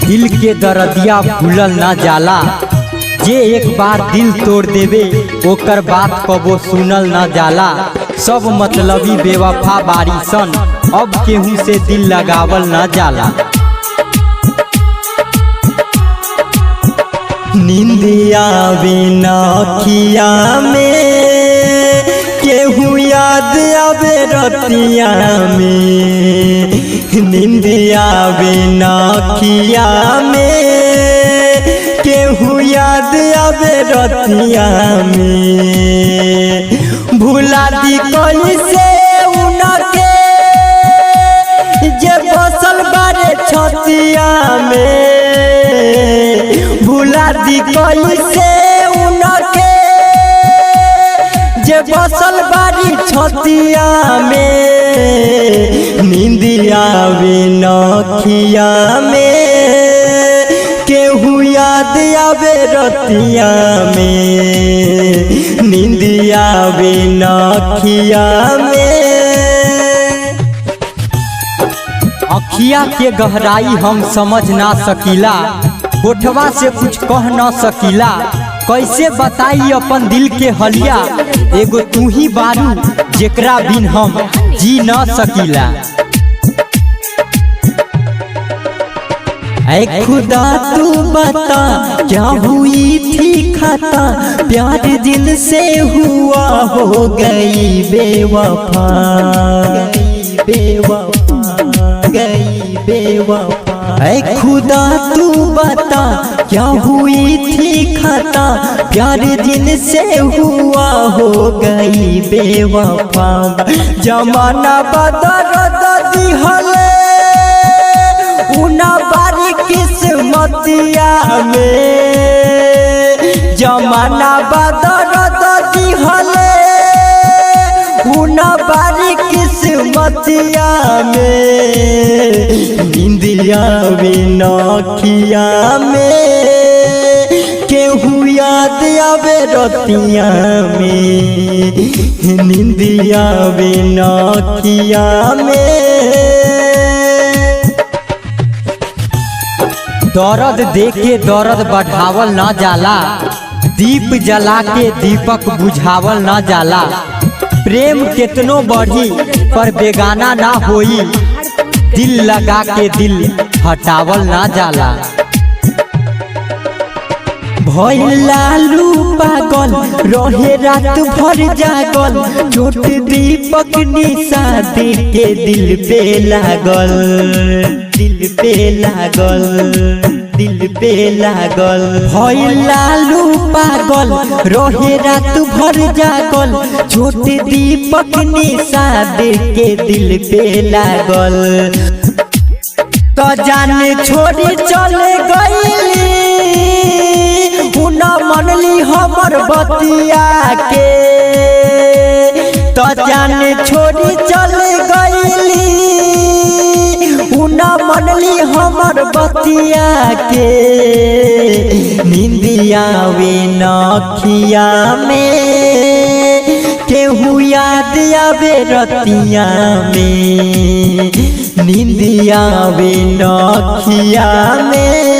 दिल के दर्दिया भूलल ना जाला। जे एक बार दिल तोड़ देवे ओकर बात कबो सुनल ना जाला। सब मतलबी बेवफा बारी सन, अब केहू से दिल लगावल ना जाला। निंदिया बिना अखिया में केहू याद आवे रतिया में। निंदिया बिना अखिया में केहू याद आवे रतिया में। भुला दी कैसे उनके जे बसल बारे छतिया में। भुला दी कैसे उनके जे बसल बारी छतिया में। निंदिया बिना अखिया में केहू याद आवे रतिया में। निंदिया बिना अखिया में। अखिया के गहराई हम समझ ना सकीला, होठवा से कुछ कह ना सकीला। कैसे बताई अपन दिल के हलिया, एगो तू ही बारू जेकरा बिन हम जी ना सकीला। ऐ खुदा तू बता क्या हुई थी खता, प्यार दिल से हुआ हो गई बेवफा। गई बेवफा। ऐ खुदा तू बता क्या हुई थी खता, प्यार दिल से हुआ हो गई बेवफा। जमाना बदल दिहले उना बारी किस्मतिया में। जमाना बदल दिहले उना बारी किस्मतिया में। निंदिया बिना अखिया में केहू याद आवे रतिया में। निंदिया बिना अखिया में। दर्द देके दर्द बढ़ावल ना जाला, दीप जला के दीपक बुझावल ना जाला। प्रेम कितनो बढ़ी पर बेगाना ना होई, दिल लगा के दिल हटावल ना जाला। लालू पागल रहे रात भर जागल, चोट दीपक निशादी के दिल पे लागल। दिल पे लागल, दिल पे लागल। लालू पागल रहे रात भर जागल, चोट दीपक निशादी के दिल पे लागल। तो जाने छोड़ी चले गईली उना मनली हमर बतिया के। तो जाने छोड़ी चले गईली उना मनली हमर बतिया के। निंदिया बिना अखिया में केहू याद आवे रतिया में। निंदिया बिना अखिया में।